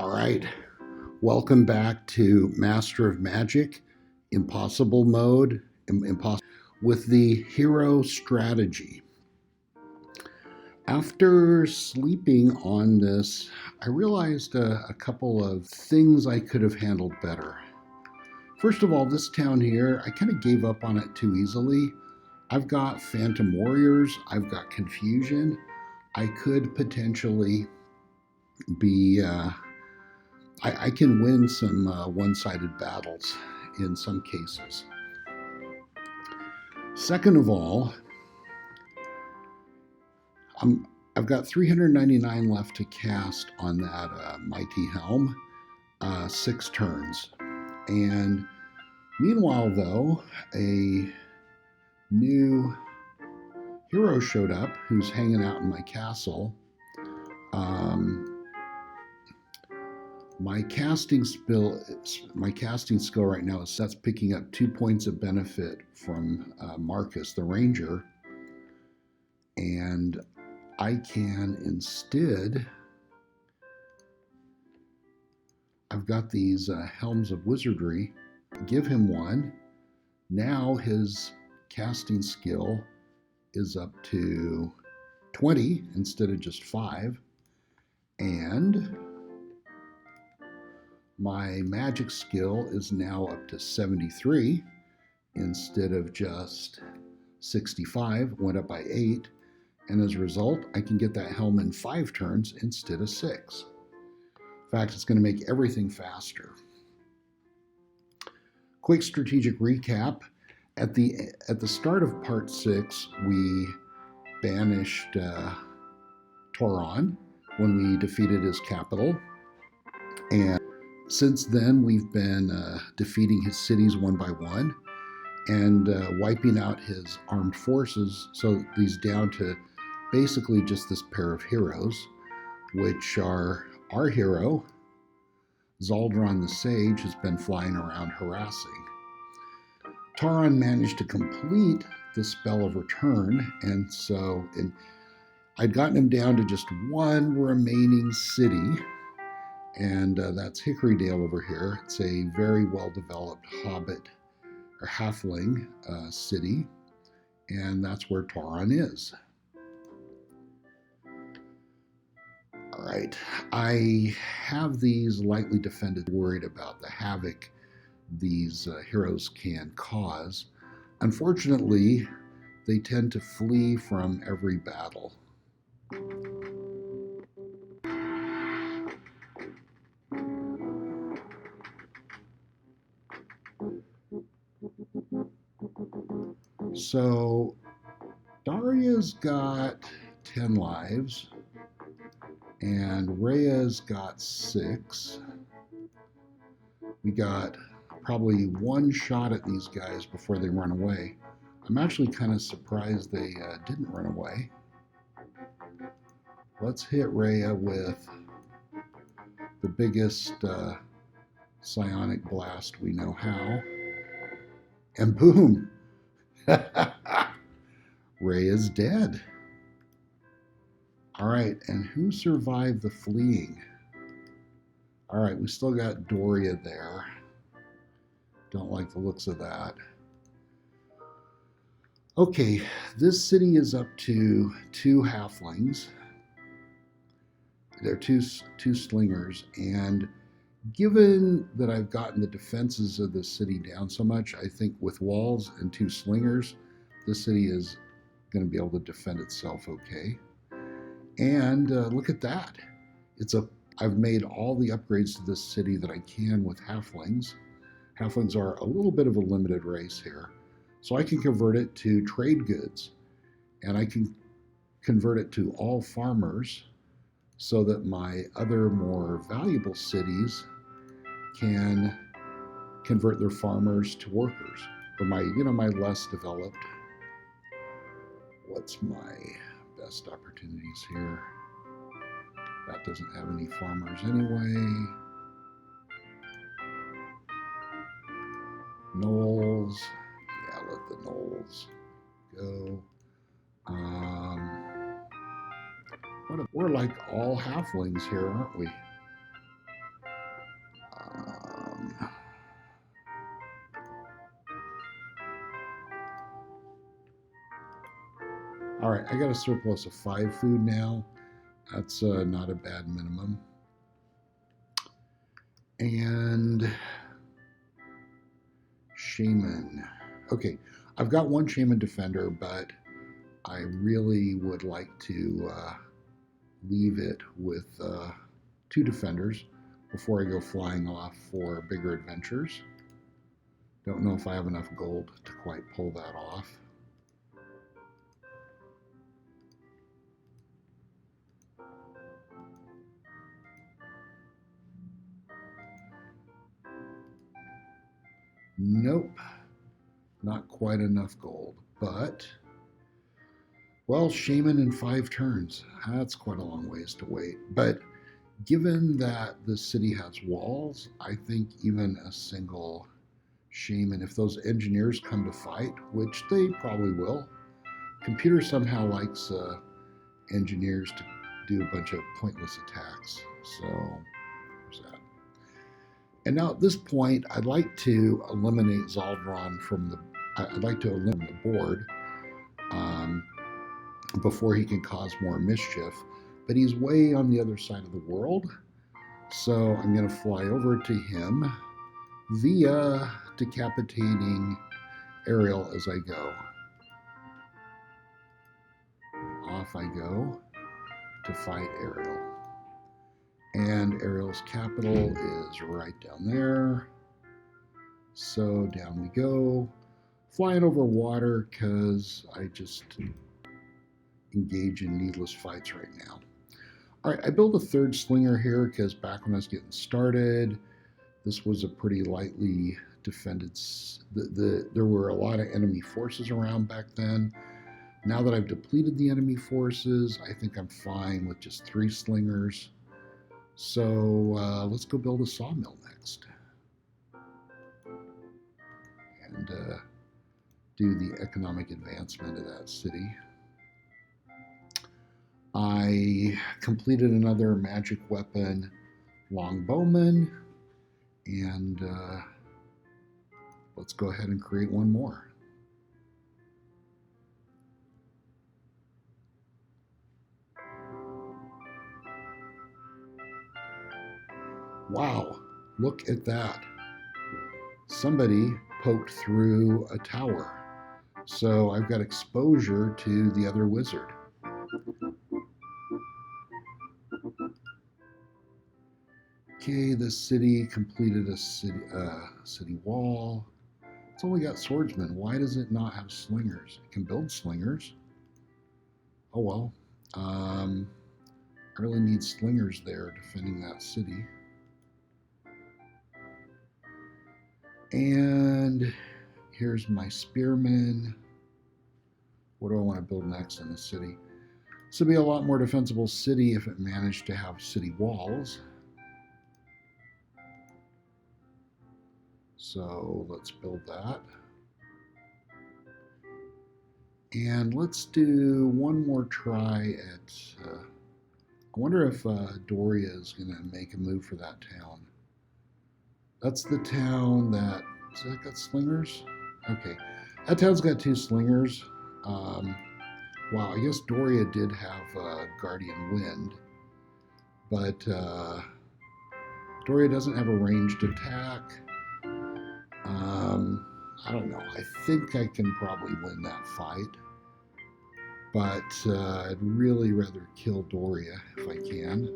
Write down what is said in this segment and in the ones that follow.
All right. Welcome back to Master of Magic, Impossible Mode, with the Hero Strategy. After sleeping on this, I realized a couple of things I could have handled better. First of all, this town here, I kind of gave up on it too easily. I've got Phantom Warriors, I've got Confusion. I could potentially be I can win some one-sided battles in some cases. Second of all, I've got 399 left to cast on that Mighty Helm, 6 turns. And meanwhile, though, a new hero showed up who's hanging out in my castle. My casting skill right now is that's picking up 2 points of benefit from Marcus, the ranger, and I can instead. I've got these helms of wizardry. Give him one. Now his casting skill is up to 20 instead of just 5, and my magic skill is now up to 73 instead of just 65, went up by 8. And as a result, I can get that helm in 5 turns instead of 6. In fact, it's going to make everything faster. Quick strategic recap. At the start of part 6, we banished Tauron when we defeated his capital. And since then, we've been defeating his cities one by one and wiping out his armed forces. So he's down to basically just this pair of heroes, which are our hero, Zaldron the Sage, has been flying around harassing. Tauron managed to complete the spell of return, and so I'd gotten him down to just one remaining city, and that's Hickorydale over here. It's a very well-developed hobbit or halfling city, and that's where Tauron is. All right, I have these lightly defended, worried about the havoc these heroes can cause. Unfortunately, they tend to flee from every battle. So Daria's got 10 lives, and Rhea's got 6. We got probably one shot at these guys before they run away. I'm actually kind of surprised they didn't run away. Let's hit Rhea with the biggest psionic blast we know how. And boom! Rhea's dead. All right, and who survived the fleeing? All right, we still got Doria there. Don't like the looks of that. Okay, this city is up to 2 halflings. They're two slingers, and given that I've gotten the defenses of this city down so much, I think with walls and 2 slingers, this city is going to be able to defend itself okay. And look at that. I've made all the upgrades to this city that I can with halflings. Halflings are a little bit of a limited race here. So I can convert it to trade goods, and I can convert it to all farmers so that my other more valuable cities can convert their farmers to workers. Or my less developed. What's my best opportunities here? That doesn't have any farmers anyway. Gnolls. Yeah, let the gnolls go. We're like all halflings here, aren't we? I got a surplus of 5 food now. That's not a bad minimum. And Shaman. Okay, I've got one Shaman Defender, but I really would like to leave it with 2 Defenders before I go flying off for bigger adventures. Don't know if I have enough gold to quite pull that off. Nope, not quite enough gold, but well, Shaman in 5 turns. That's quite a long ways to wait. But given that the city has walls, I think even a single Shaman, if those engineers come to fight, which they probably will, computer somehow likes engineers to do a bunch of pointless attacks. So there's that. And now at this point, I'd like to eliminate Zaldron from the. I'd like to eliminate the board um, before he can cause more mischief. But he's way on the other side of the world, so I'm going to fly over to him via decapitating Ariel as I go. Off I go to fight Ariel. And Ariel's capital is right down there. So down we go. Flying over water because I just engage in needless fights right now. All right, I built a 3rd slinger here because back when I was getting started, this was a pretty lightly defended. There were a lot of enemy forces around back then. Now that I've depleted the enemy forces, I think I'm fine with just 3 slingers. So let's go build a sawmill next. And do the economic advancement of that city. I completed another magic weapon longbowman, and let's go ahead and create one more. Wow, look at that. Somebody poked through a tower. So I've got exposure to the other wizard. Okay, the city completed a city wall. It's only got swordsmen. Why does it not have slingers? It can build slingers. Oh well. I really need slingers there defending that city. And here's my spearmen. What do I want to build next in the city? This would be a lot more defensible city if it managed to have city walls. So let's build that. And let's do one more try at, I wonder if Doria is going to make a move for that town. That's the town that, has that got slingers? Okay, that town's got 2 slingers. Wow, I guess Doria did have Guardian Wind, but Doria doesn't have a ranged attack. I don't know. I think I can probably win that fight, but I'd really rather kill Doria if I can.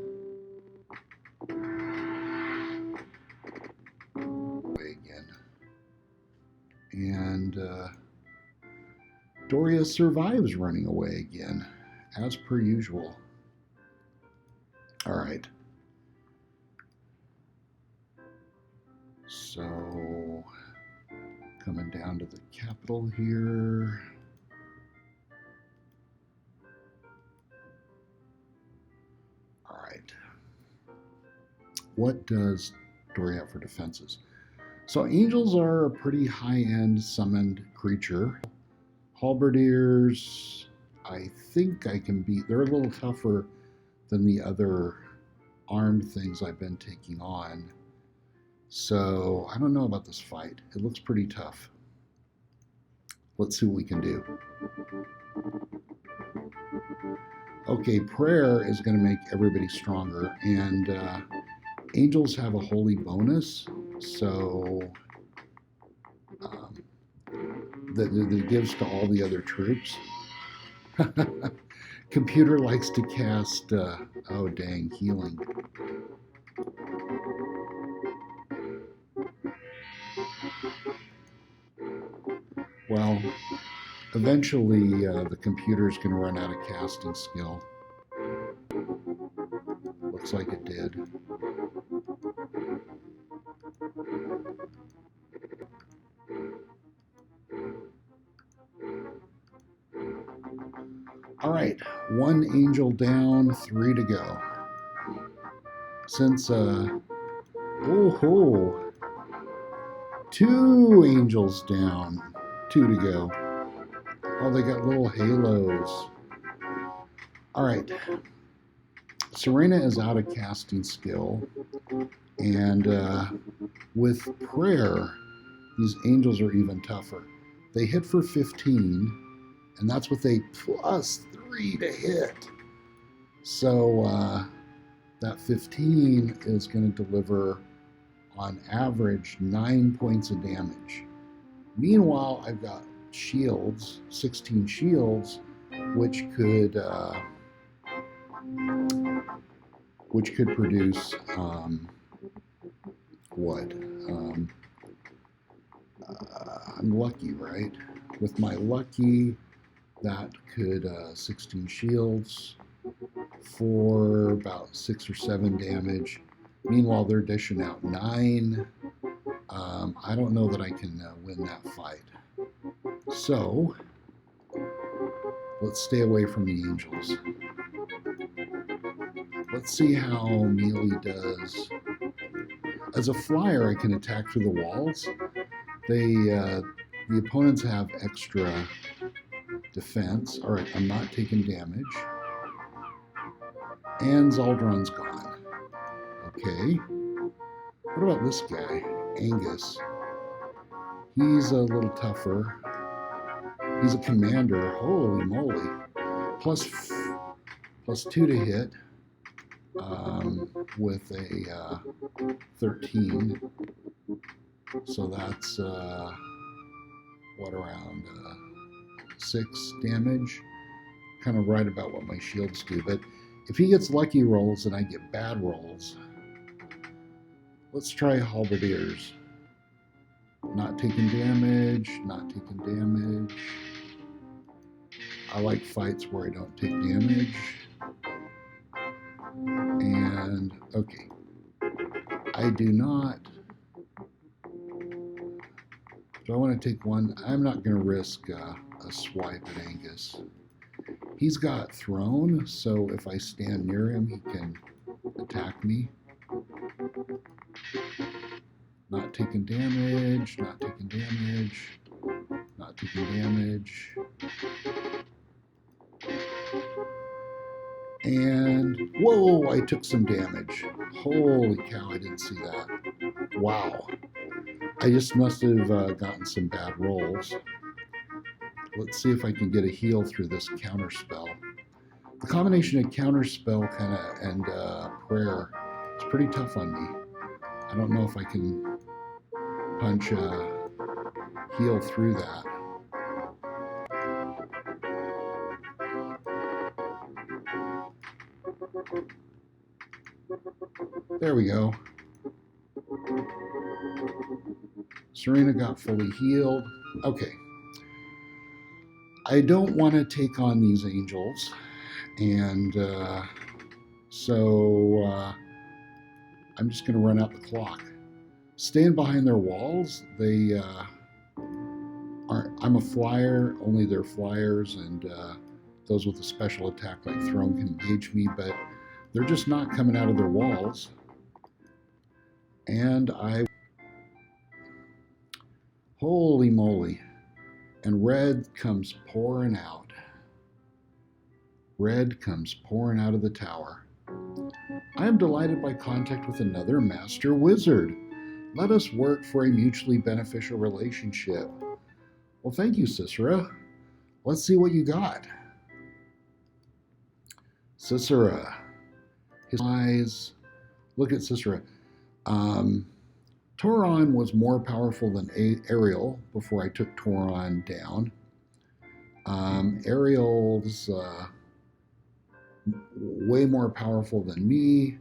Again. And Doria survives running away again, as per usual. All right. So, coming down to the capital here. All right. What does Doria have for defenses? So angels are a pretty high-end summoned creature. Halberdiers, I think I can beat. They're a little tougher than the other armed things I've been taking on. So I don't know about this fight. It looks pretty tough. Let's see what we can do. Okay, prayer is going to make everybody stronger, and angels have a holy bonus, so um, that gives to all the other troops. Computer likes to cast, oh dang, healing. Well, eventually the computer's going to run out of casting skill. Looks like it did. All right, one angel down, 3 to go. Since, oh ho, 2 angels down, 2 to go. Oh, they got little halos. All right, Serena is out of casting skill, and with prayer, these angels are even tougher. They hit for 15, and that's with a +3 to hit. So that 15 is going to deliver, on average, 9 points of damage. Meanwhile, I've got shields, 16 shields, which could produce what? I'm lucky, right? With my lucky, that could 16 shields for about 6 or 7 damage. Meanwhile, they're dishing out 9. I don't know that I can win that fight. So let's stay away from the angels. Let's see how melee does. As a flyer, I can attack through the walls. The opponents have extra defense. All right, I'm not taking damage. And Zaldron's gone. Okay. What about this guy, Angus? He's a little tougher. He's a commander. Holy moly. +2 to hit with a 13. So that's, what, around 6 damage? Kind of right about what my shields do. But if he gets lucky rolls and I get bad rolls, let's try halberdiers. Not taking damage, not taking damage. I like fights where I don't take damage. And, okay. I do not. Do I want to take one? I'm not going to risk a swipe at Angus. He's got thrown, so if I stand near him, he can attack me. Not taking damage, not taking damage, not taking damage. And, whoa, I took some damage. Holy cow, I didn't see that. Wow. I just must have gotten some bad rolls. Let's see if I can get a heal through this counter spell. The combination of counter spell and prayer is pretty tough on me. I don't know if I can punch heal through that. There we go. Serena got fully healed. Okay. I don't want to take on these angels, and so I'm just going to run out the clock. Staying behind their walls, they aren't. I'm a flyer, only they're flyers, and those with a special attack like Throne can engage me, but they're just not coming out of their walls. And holy moly. And red comes pouring out. Red comes pouring out of the tower. I am delighted by contact with another master wizard. Let us work for a mutually beneficial relationship. Well, thank you, Cicera. Let's see what you got. Sisera, his eyes. Look at Sisera. Um, Toron was more powerful than Ariel before I took Toron down. Ariel's way more powerful than me.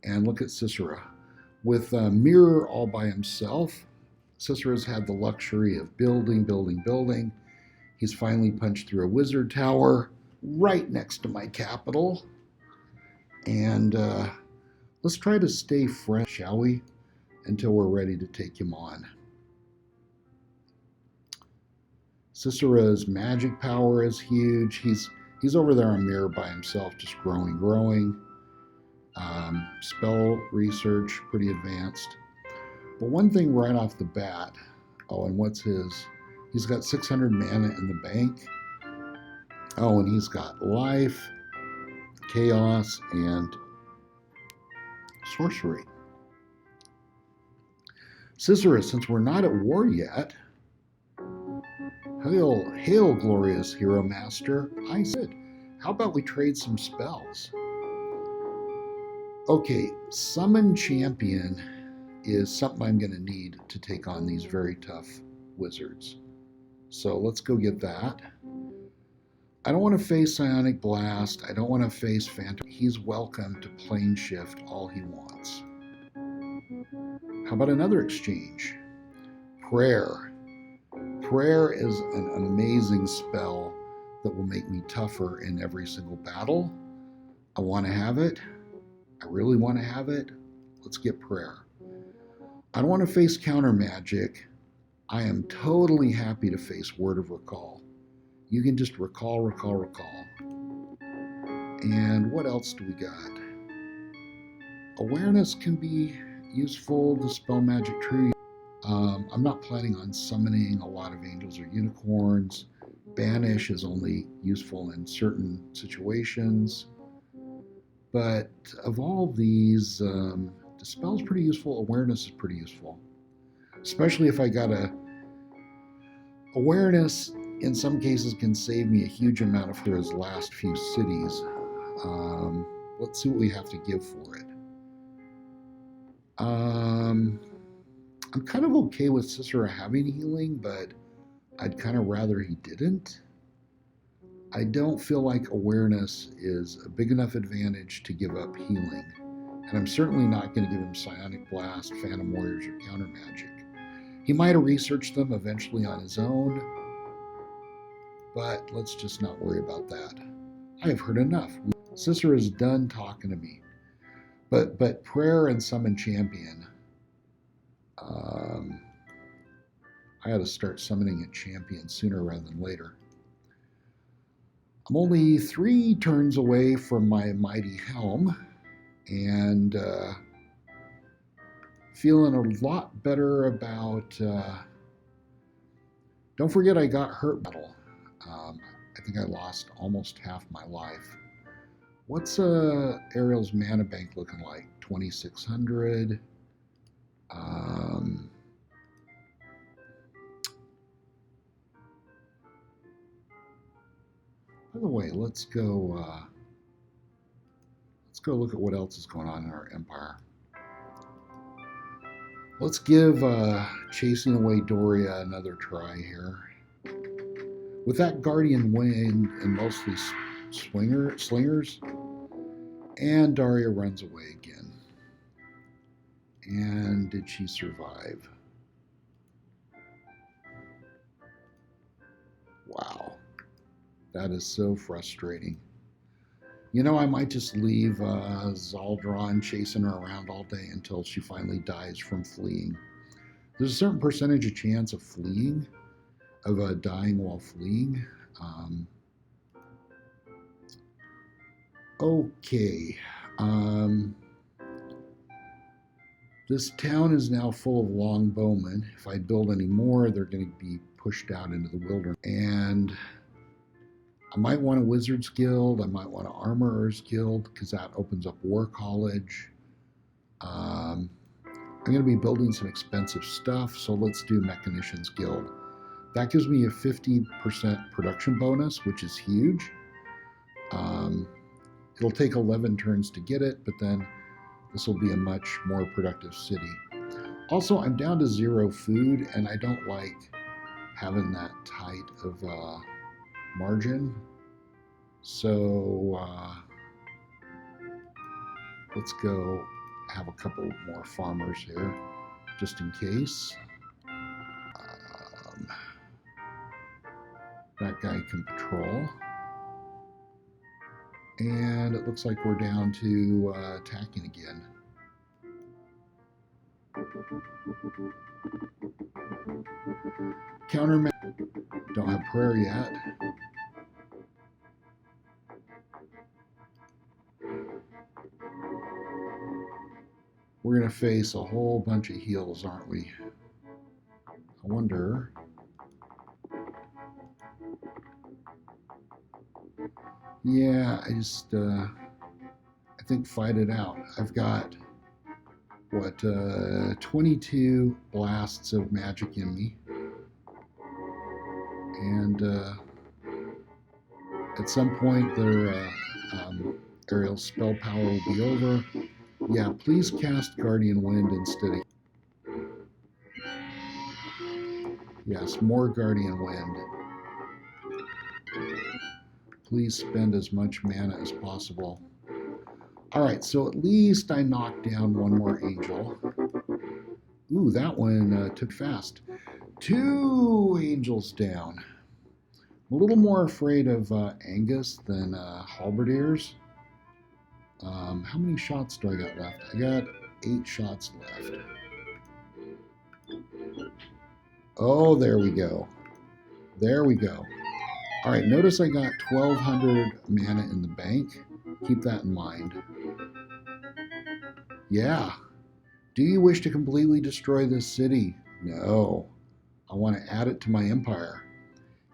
And look at Sisera. With Mirror all by himself, Sisera's had the luxury of building, building, building. He's finally punched through a wizard tower right next to my capital. And let's try to stay friends, shall we? Until we're ready to take him on. Sisera's magic power is huge. He's over there on Mirror by himself, just growing. Spell research, pretty advanced. But one thing right off the bat, oh, and what's his? He's got 600 mana in the bank. Oh, and he's got life, chaos, and sorcery. Sisera, since we're not at war yet, hail, glorious hero master. I said, how about we trade some spells? Okay, Summon Champion is something I'm going to need to take on these very tough wizards. So let's go get that. I don't want to face Psionic Blast. I don't want to face Phantom. He's welcome to plane shift all he wants. How about another exchange? Prayer. Prayer is an amazing spell that will make me tougher in every single battle. I want to have it. I really want to have it. Let's get prayer. I don't want to face counter magic. I am totally happy to face Word of Recall. You can just recall. And what else do we got? Awareness can be useful to spell magic tree. I'm not planning on summoning a lot of angels or unicorns. Banish is only useful in certain situations. But of all these, Dispel's pretty useful. Awareness is pretty useful. Especially if I got awareness, in some cases, can save me a huge amount of for his last few cities. Let's see what we have to give for it. I'm kind of okay with Sisera having healing, but I'd kind of rather he didn't. I don't feel like awareness is a big enough advantage to give up healing. And I'm certainly not going to give him Psionic Blast, Phantom Warriors, or Counter Magic. He might have researched them eventually on his own, but let's just not worry about that. I have heard enough. Sisera's done talking to me. But Prayer and Summon Champion, I ought to start summoning a champion sooner rather than later. I'm only 3 turns away from my mighty helm, and feeling a lot better about. Don't forget, I got hurt battle. I think I lost almost half my life. What's Ariel's mana bank looking like? 2,600. By the way, let's go look at what else is going on in our empire. Let's give chasing away Doria another try here. With that Guardian Wind and mostly slingers, and Daria runs away again. And did she survive? Wow. That is so frustrating. You know, I might just leave Zaldron chasing her around all day until she finally dies from fleeing. There's a certain percentage of chance of fleeing, of dying while fleeing. Okay. This town is now full of longbowmen. If I build any more, they're going to be pushed out into the wilderness. And I might want a Wizard's Guild. I might want an Armorer's Guild because that opens up War College. I'm going to be building some expensive stuff, so let's do Mechanician's Guild. That gives me a 50% production bonus, which is huge. It'll take 11 turns to get it, but then this will be a much more productive city. Also, I'm down to 0 food, and I don't like having that tight of a margin. So let's go have a couple more farmers here, just in case. That guy can patrol. And it looks like we're down to attacking again. Counter, don't have prayer yet. We're going to face a whole bunch of heals, aren't we? I wonder. Yeah, I think fight it out. I've got, 22 blasts of magic in me. And at some point, their Ariel's spell power will be over. Yeah, please cast Guardian Wind instead of... Yes, more Guardian Wind. Please spend as much mana as possible. Alright, so at least I knocked down one more angel. Ooh, that one took fast. 2 angels down. I'm a little more afraid of Angus than halberdiers. How many shots do I got left? I got 8 shots left. Oh, there we go. There we go. All right, notice I got 1,200 mana in the bank. Keep that in mind. Yeah. Do you wish to completely destroy this city? No. I want to add it to my empire.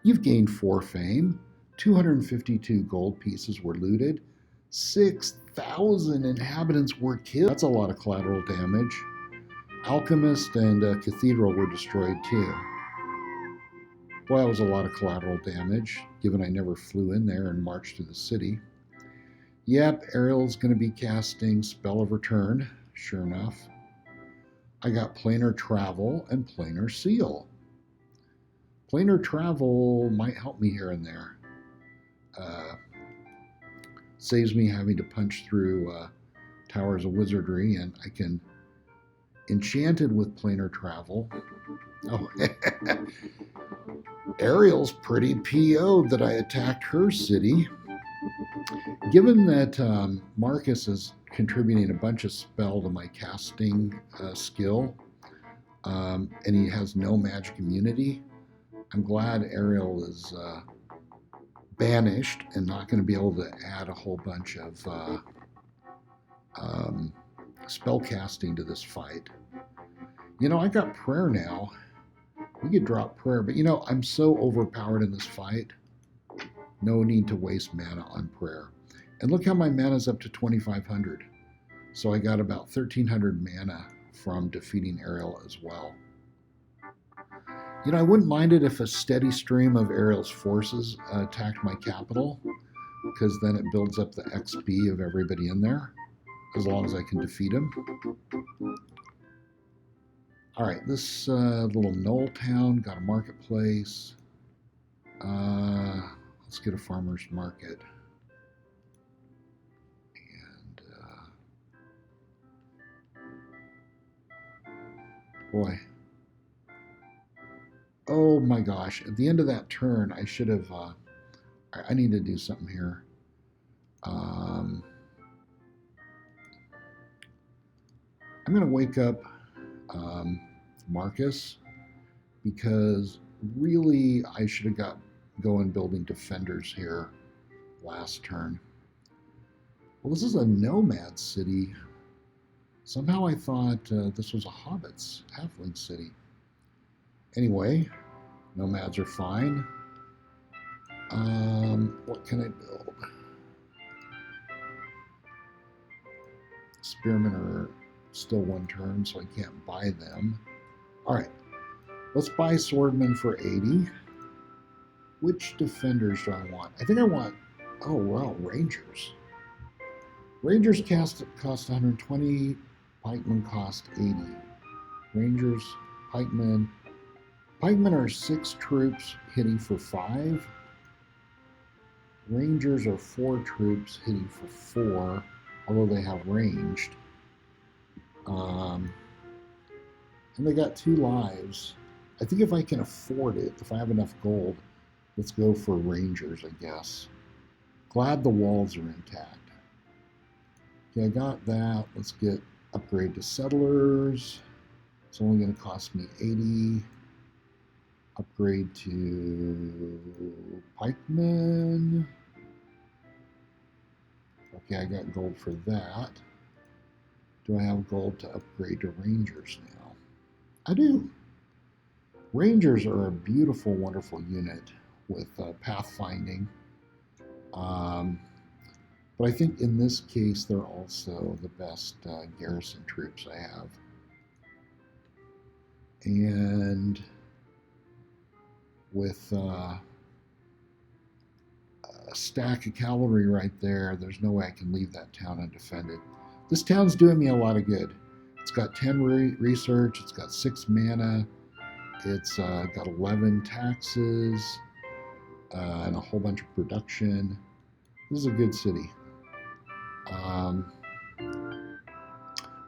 You've gained 4 fame. 252 gold pieces were looted. 6,000 inhabitants were killed. That's a lot of collateral damage. Alchemist and Cathedral were destroyed too. Well, that was a lot of collateral damage, given I never flew in there and marched to the city. Yep, Ariel's going to be casting Spell of Return, sure enough. I got Planar Travel and Planar Seal. Planar Travel might help me here and there. Saves me having to punch through Towers of Wizardry, and I can Enchanted with Planar Travel. Oh, Ariel's pretty PO'd that I attacked her city. Given that Marcus is contributing a bunch of spell to my casting skill, and he has no magic immunity, I'm glad Ariel is banished and not going to be able to add a whole bunch of spell casting to this fight. I got prayer now. We could drop prayer, but I'm so overpowered in this fight. No need to waste mana on prayer. And look how my mana's up to 2,500. So I got about 1,300 mana from defeating Ariel as well. I wouldn't mind it if a steady stream of Ariel's forces attacked my capital, because then it builds up the XP of everybody in there, as long as I can defeat him. All right, this little knoll town got a marketplace. Let's get a farmer's market. And boy. Oh my gosh, at the end of that turn, I should have, I need to do something here. I'm going to wake up Marcus, because really I should have got going building defenders here last turn. Well, this is a nomad city. Somehow I thought this was a hobbit's halfling city. Anyway, nomads are fine. What can I build? Spearmen are still 1 turn, so I can't buy them. All right, let's buy swordmen for 80. Which defenders do I want? I think I want, oh wow, rangers. Rangers cost 120, pikemen cost 80. Rangers, pikemen. Pikemen are 6 troops hitting for 5. Rangers are 4 troops hitting for 4, although they have ranged. And they got 2 lives. I think if I can afford it, if I have enough gold, let's go for Rangers, I guess. Glad the walls are intact. Okay, I got that. Let's get upgrade to settlers. It's only going to cost me 80. Upgrade to pikemen. Okay, I got gold for that. Do I have gold to upgrade to Rangers now? I do. Rangers are a beautiful, wonderful unit with pathfinding. But I think in this case, they're also the best garrison troops I have. And with a stack of cavalry right there, there's no way I can leave that town undefended. This town's doing me a lot of good. It's got 10 research, it's got 6 mana, it's got 11 taxes, and a whole bunch of production. This is a good city.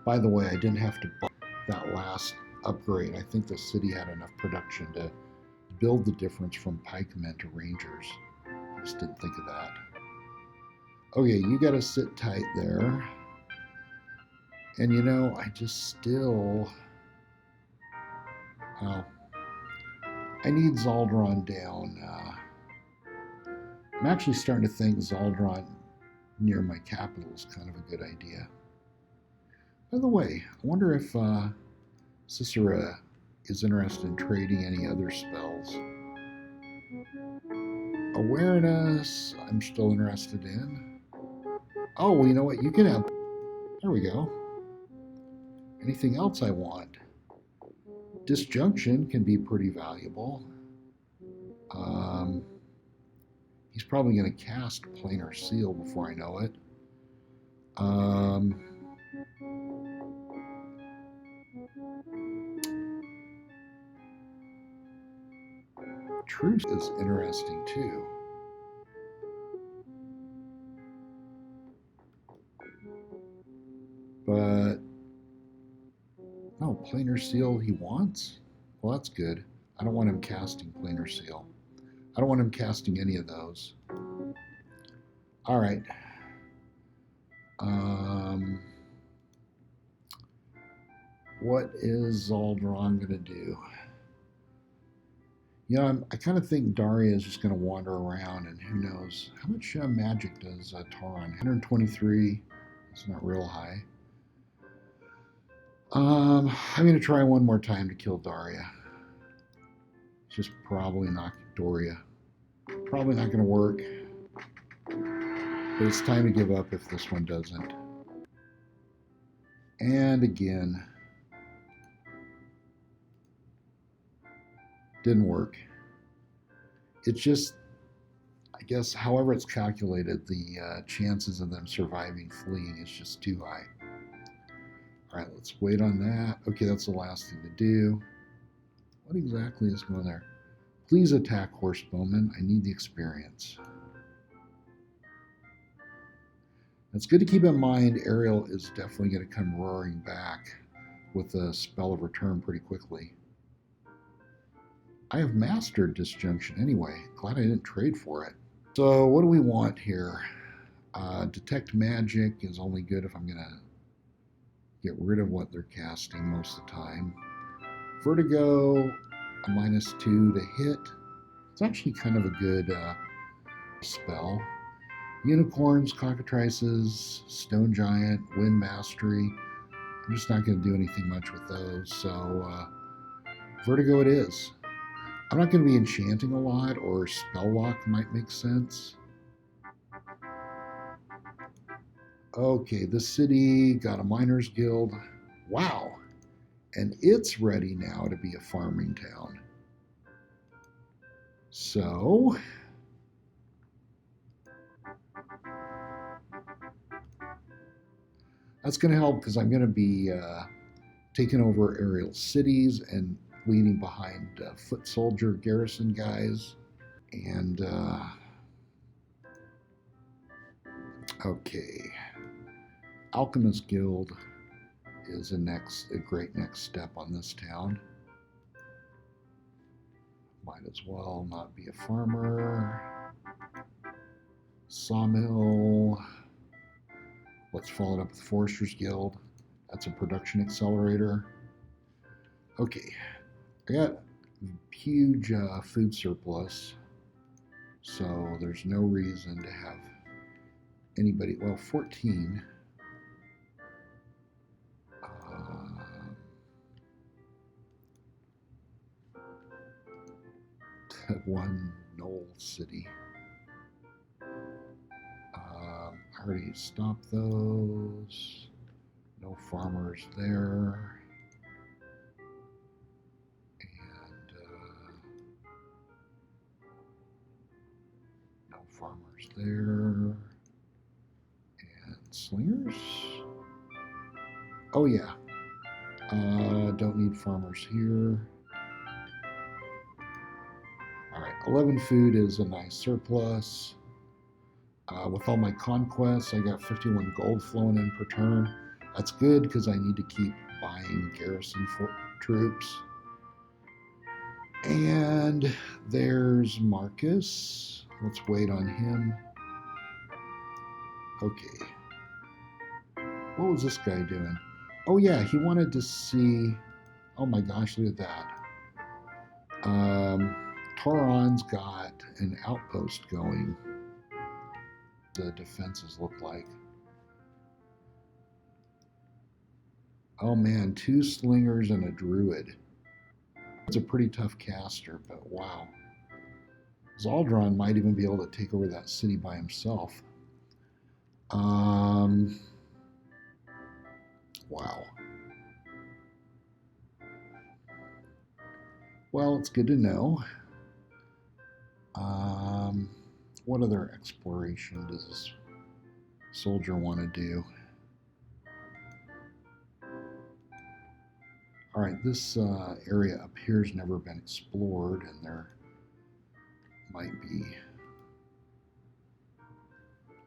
By the way, I didn't have to buy that last upgrade. I think the city had enough production to build the difference from pikemen to rangers. I just didn't think of that. Okay, you got to sit tight there. And you know, I just still... Well, I need Zaldron down. I'm actually starting to think Zaldron near my capital is kind of a good idea. By the way, I wonder if Cicera is interested in trading any other spells. Awareness, I'm still interested in. Oh, well, you know what? You can have... There we go. Anything else I want? Disjunction can be pretty valuable. He's probably going to cast Planar Seal before I know it. Truce is interesting too. But no, Planar Seal he wants? Well, that's good. I don't want him casting Planar Seal. I don't want him casting any of those. All right. What is Zaldron going to do? You know, I kind of think Daria is just going to wander around, and who knows. How much magic does Tauron? 123. It's not real high. I'm going to try one more time to kill Daria. It's just probably not Doria. Probably not going to work. But it's time to give up if this one doesn't. And again. Didn't work. It's just, I guess, however it's calculated, the chances of them surviving fleeing is just too high. All right, let's wait on that. Okay, that's the last thing to do. What exactly is going there? Please attack Horsebowman. I need the experience. It's good to keep in mind Ariel is definitely going to come roaring back with a spell of return pretty quickly. I have mastered Disjunction anyway. Glad I didn't trade for it. So what do we want here? Detect Magic is only good if I'm going to get rid of what they're casting most of the time. Vertigo, a -2 to hit. It's actually kind of a good spell. Unicorns, Cockatrices, Stone Giant, Wind Mastery. I'm just not going to do anything much with those. So Vertigo it is. I'm not going to be enchanting a lot, or Spell Lock might make sense. Okay, the city got a miners guild. Wow. And it's ready now to be a farming town. So That's going to help because I'm going to be taking over aerial cities and leading behind foot soldier garrison guys. And okay, Alchemist Guild is a great next step on this town. Might as well not be a farmer. Sawmill. Let's follow it up with Foresters Guild. That's a production accelerator. Okay, I got huge food surplus, so there's no reason to have anybody. Well, 14. One Knoll City. I already stopped those. No farmers there. And no farmers there. And slingers. Oh, yeah. Don't need farmers here. All right, 11 food is a nice surplus. With all my conquests, I got 51 gold flowing in per turn. That's good because I need to keep buying garrison troops. And there's Marcus. Let's wait on him. Okay. What was this guy doing? Oh, yeah, he wanted to see. Oh my gosh, look at that. Tauron's got an outpost going. The defenses look like. Oh man, 2 slingers and a druid. It's a pretty tough caster, but wow. Zaldron might even be able to take over that city by himself. Wow. Well, it's good to know. What other exploration does this soldier want to do? All right, this area up here has never been explored, and there might be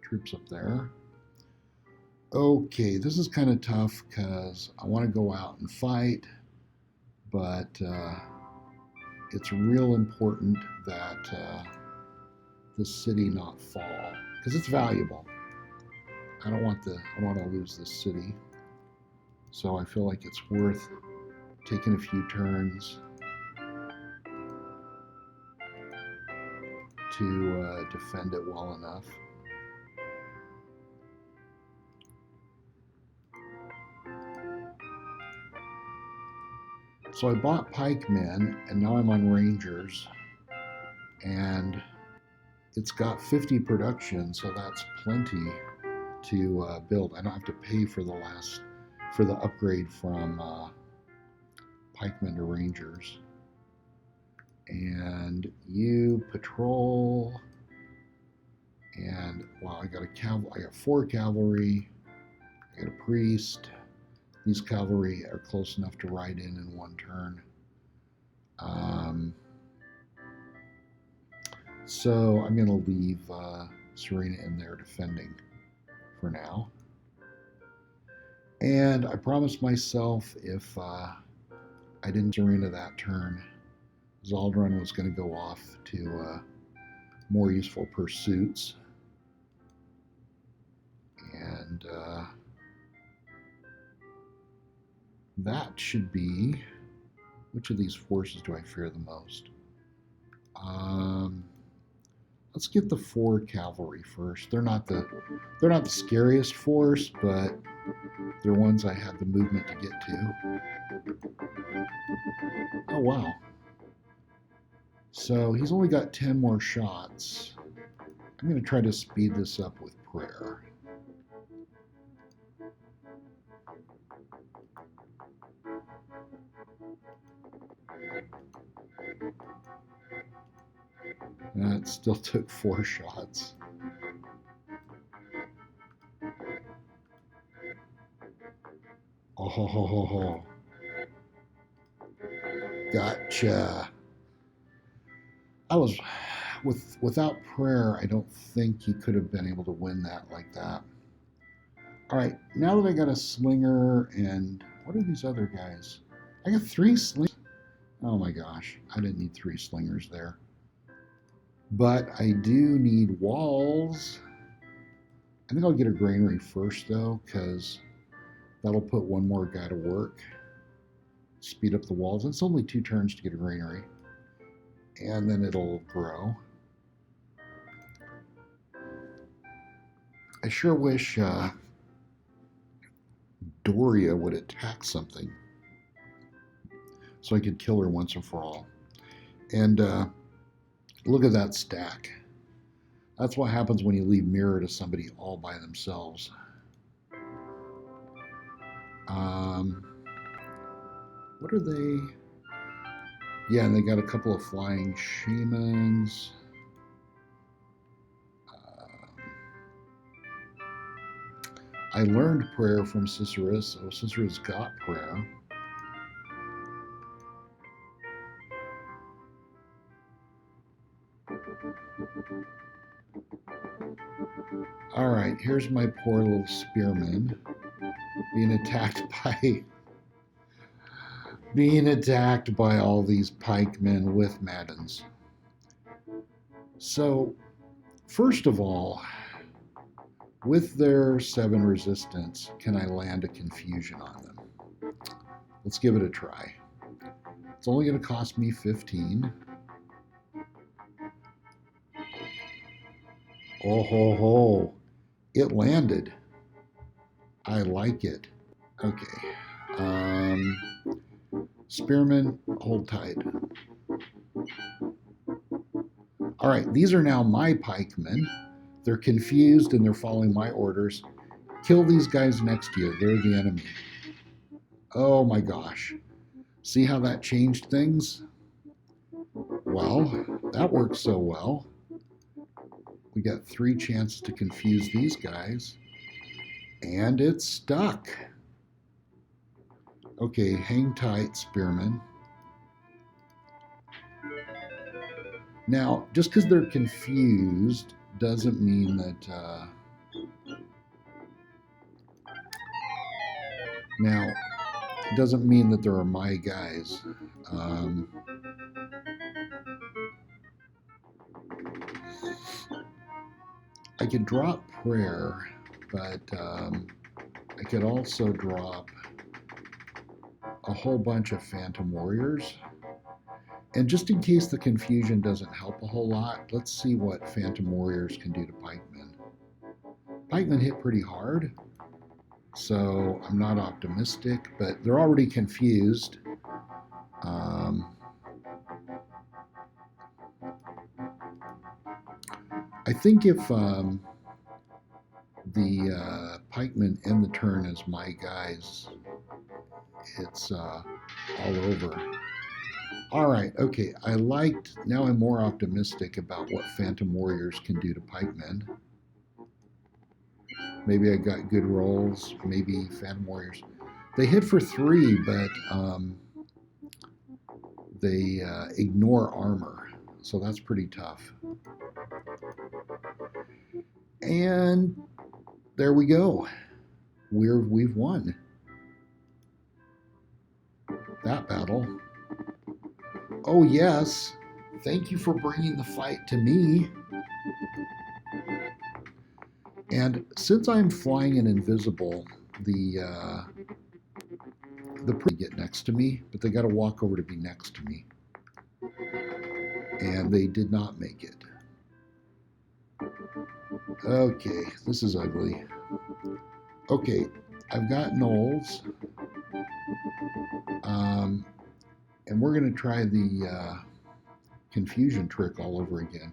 troops up there. Okay, this is kind of tough because I want to go out and fight, but it's real important that this city not fall because it's valuable. I don't want to lose this city, so I feel like it's worth taking a few turns to defend it well enough. So I bought pikemen, and now I'm on rangers, and it's got 50 production, so that's plenty to build. I don't have to pay for the upgrade from pikemen to rangers. And you patrol, and wow, I got 4 cavalry. I got a priest. These cavalry are close enough to ride in one turn. So I'm going to leave Serena in there defending for now. And I promised myself if I didn't Serena that turn, Zaldrun was going to go off to more useful pursuits. And that should be. Which of these forces do I fear the most? Let's get the 4 cavalry first. They're not the scariest force, but they're ones I have the movement to get to. Oh wow. So he's only got 10 more shots. I'm going to try to speed this up with prayer. That still took 4 shots. Ho ho ho ho ho. Gotcha. I was without prayer, I don't think he could have been able to win that like that. All right, now that I got a slinger and what are these other guys? I got 3 slingers. Oh my gosh, I didn't need 3 slingers there. But I do need walls. I think I'll get a granary first though, because that'll put one more guy to work. Speed up the walls. It's only 2 turns to get a granary. And then it'll grow. I sure wish Doria would attack something so I could kill her once and for all. And look at that stack. That's what happens when you leave mirror to somebody all by themselves. What are they? Yeah, and they got a couple of flying shamans. I learned prayer from Cicerus, so Cicerus got prayer. All right, here's my poor little spearman being attacked by all these pikemen with Maddens. So, first of all, with their 7 resistance, can I land a confusion on them? Let's give it a try. It's only going to cost me 15. Oh ho ho! It landed. I like it. Okay. Spearman, hold tight. All right, these are now my pikemen. They're confused and they're following my orders. Kill these guys next to you. They're the enemy. Oh my gosh. See how that changed things? Well, that worked so well. We got 3 chances to confuse these guys. And it's stuck. Okay, hang tight, Spearman. Now, just because they're confused doesn't mean that... Now, it doesn't mean that there are my guys. I could drop prayer, but I could also drop a whole bunch of phantom warriors. And just in case the confusion doesn't help a whole lot, let's see what phantom warriors can do to pikemen. Pikemen hit pretty hard, so I'm not optimistic, but they're already confused. I think if the pikemen end the turn as my guys, it's all over. All right, okay, now I'm more optimistic about what phantom warriors can do to pikemen. Maybe I got good rolls, maybe phantom warriors. They hit for 3, but they ignore armor, so that's pretty tough. And there we go. We've won that battle. Oh yes, thank you for bringing the fight to me. And since I'm flying and invisible, the get next to me, but they got to walk over to be next to me, and they did not make it. Okay, this is ugly. Okay, I've got gnolls, and we're going to try the confusion trick all over again.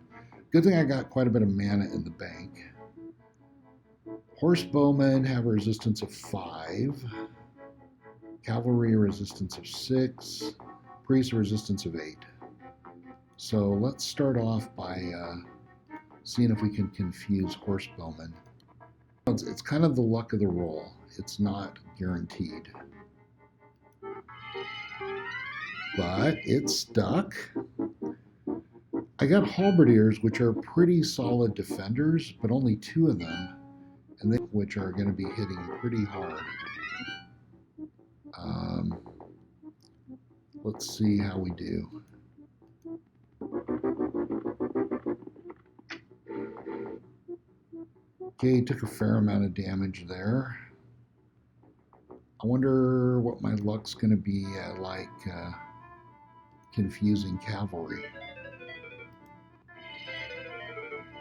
Good thing I got quite a bit of mana in the bank. Horse bowmen have a resistance of 5. Cavalry a resistance of 6. Priest a resistance of 8. So let's start off by seeing if we can confuse horse bowmen. It's kind of the luck of the roll. it's not guaranteed. But it's stuck. I got halberdiers, which are pretty solid defenders, but only 2 of them, and they, which are going to be hitting pretty hard. Let's see how we do. Okay, took a fair amount of damage there. I wonder what my luck's going to be like confusing cavalry.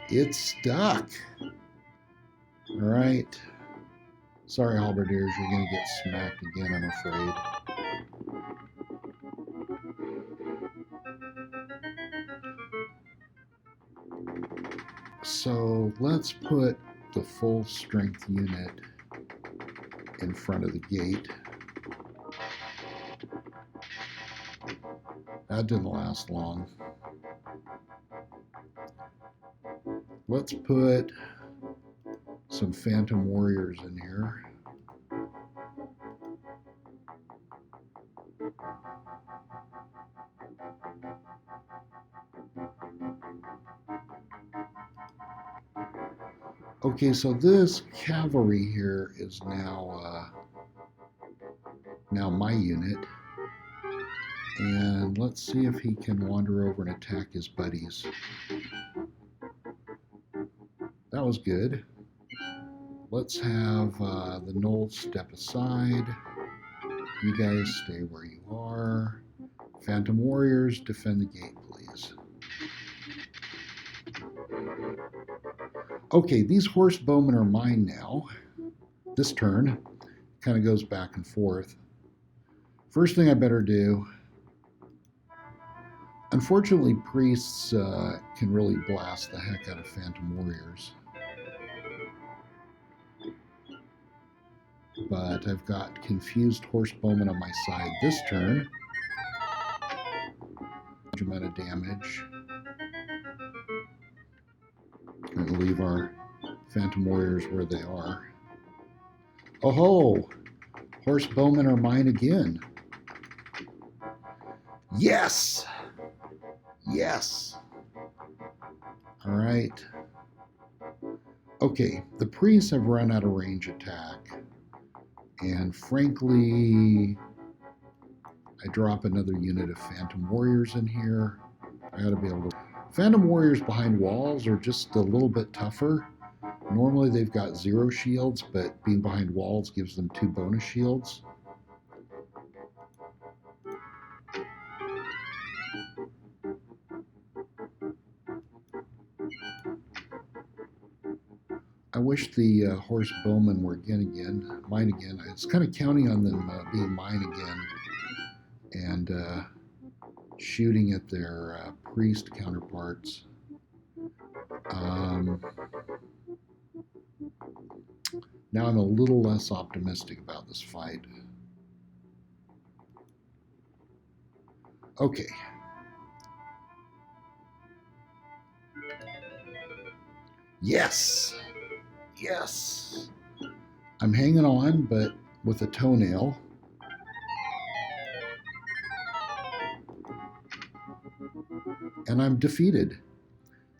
It's stuck. All right. Sorry, halberdiers, you're going to get smacked again, I'm afraid. So let's put the full strength unit in front of the gate. That didn't last long. Let's put some phantom warriors in here. Okay, so this cavalry here is now my unit, and let's see if he can wander over and attack his buddies. That was good. Let's have the gnolls step aside. You guys stay where you are. Phantom warriors, defend the gate, please. Okay, these horse bowmen are mine now. This turn kind of goes back and forth. First thing I better do. Unfortunately, priests can really blast the heck out of phantom warriors. But I've got confused horse bowmen on my side this turn. Huge amount of damage. Going to leave our phantom warriors where they are. Oh ho! Horse bowmen are mine again. Yes! Yes! All right. Okay, the priests have run out of range attack. And frankly, I drop another unit of phantom warriors in here. I gotta be able to. Phantom warriors behind walls are just a little bit tougher. Normally they've got 0 shields, but being behind walls gives them 2 bonus shields. I wish the horse bowmen were mine again. I was kind of counting on them being mine again and shooting at their priest counterparts. Now I'm a little less optimistic about this fight. Okay. Yes! Yes! I'm hanging on, but with a toenail. And I'm defeated.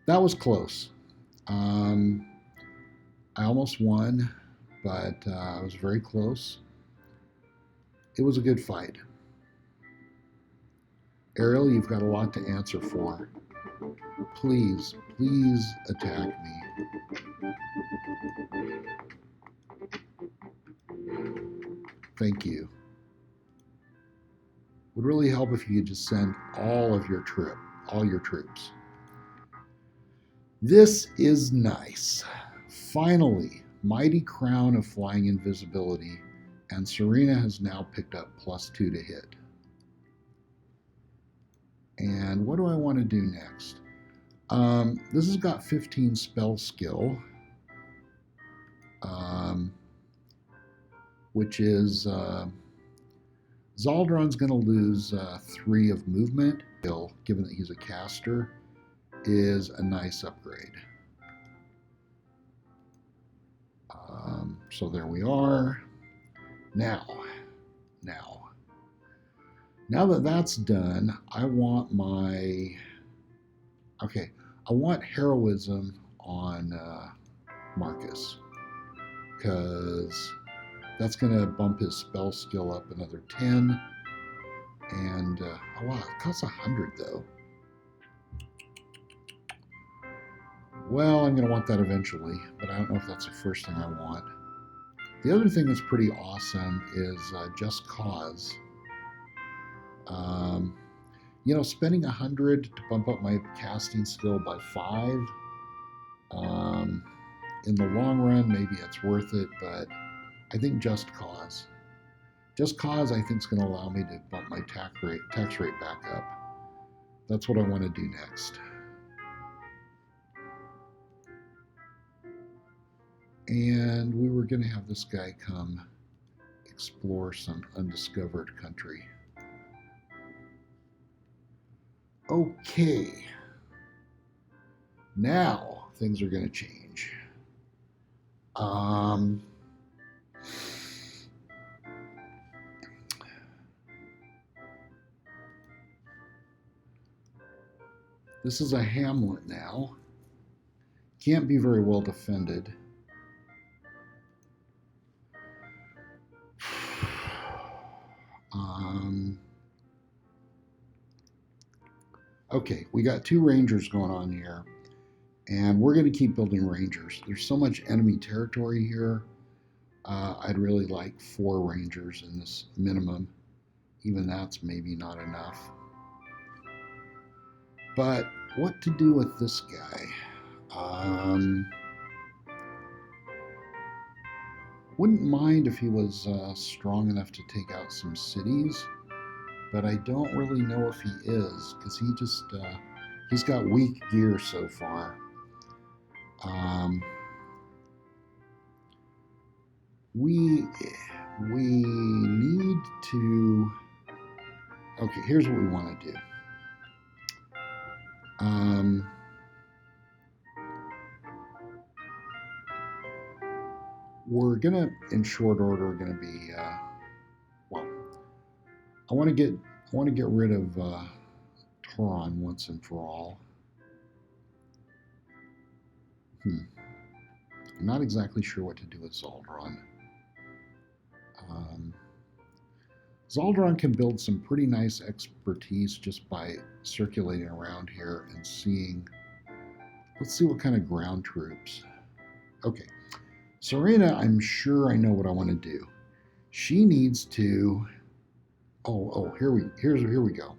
That was close. I almost won, but I was very close. It was a good fight. Ariel, you've got a lot to answer for. Please, please attack me. Thank you. Would really help if you could just send all your troops. This is nice. Finally, mighty crown of flying invisibility, and Serena has now picked up +2 to hit. And what do I want to do next? This has got 15 spell skill, which is Zaldron's going to lose 3 of movement. Given that he's a caster, is a nice upgrade. So there we are. Now, now, now that that's done, I want I want heroism on Marcus, because that's going to bump his spell skill up another 10. And, oh wow, it costs 100 though. Well, I'm going to want that eventually, but I don't know if that's the first thing I want. The other thing that's pretty awesome is Just Cause. Spending 100 to bump up my casting skill by 5. In the long run, maybe it's worth it, but I think Just Cause. Just Cause, I think, is going to allow me to bump my tax rate back up. That's what I want to do next. And we were going to have this guy come explore some undiscovered country. Okay. Now things are going to change. This is a hamlet now. Can't be very well defended. Okay, we got 2 rangers going on here, and we're going to keep building rangers. There's so much enemy territory here. I'd really like 4 rangers in this minimum. Even that's maybe not enough. But what to do with this guy? Wouldn't mind if he was strong enough to take out some cities, but I don't really know if he is, because he's got weak gear so far. We need to. Okay, here's what we want to do. We're gonna, in short order, gonna be. I want to get rid of Tauron once and for all. I'm not exactly sure what to do with Zaldron. Zaldron can build some pretty nice expertise just by circulating around here and seeing. Let's see what kind of ground troops. Okay, Serena, I'm sure I know what I want to do. She needs to. Here we go.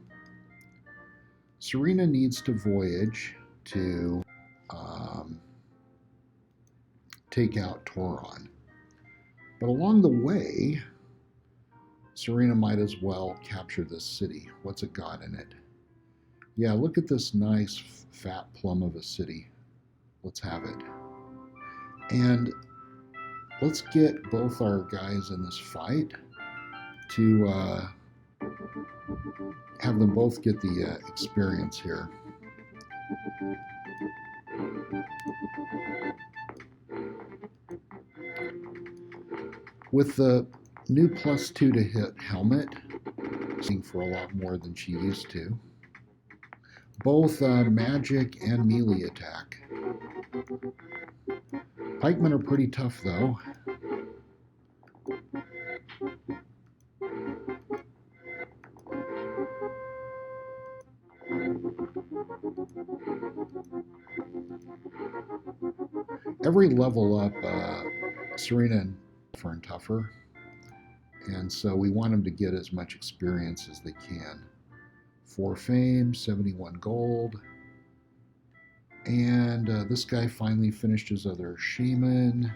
Serena needs to voyage to take out Tauron. But along the way, Serena might as well capture this city. What's it got in it? Yeah, look at this nice fat plum of a city. Let's have it. And let's get both our guys in this fight to have them both get the experience here. With the new +2 to hit helmet, for a lot more than she used to. Both magic and melee attack. Pikemen are pretty tough though. Every level up, Serena and tougher and tougher. And so we want them to get as much experience as they can. 4 fame, 71 gold. And this guy finally finished his other shaman.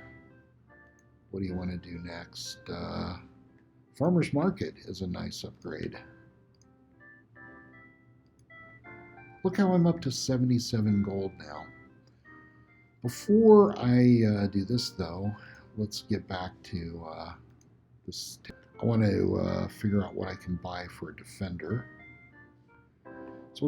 What do you want to do next? Farmer's Market is a nice upgrade. Look how I'm up to 77 gold now. Before I do this though, let's get back to this. I want to figure out what I can buy for a defender.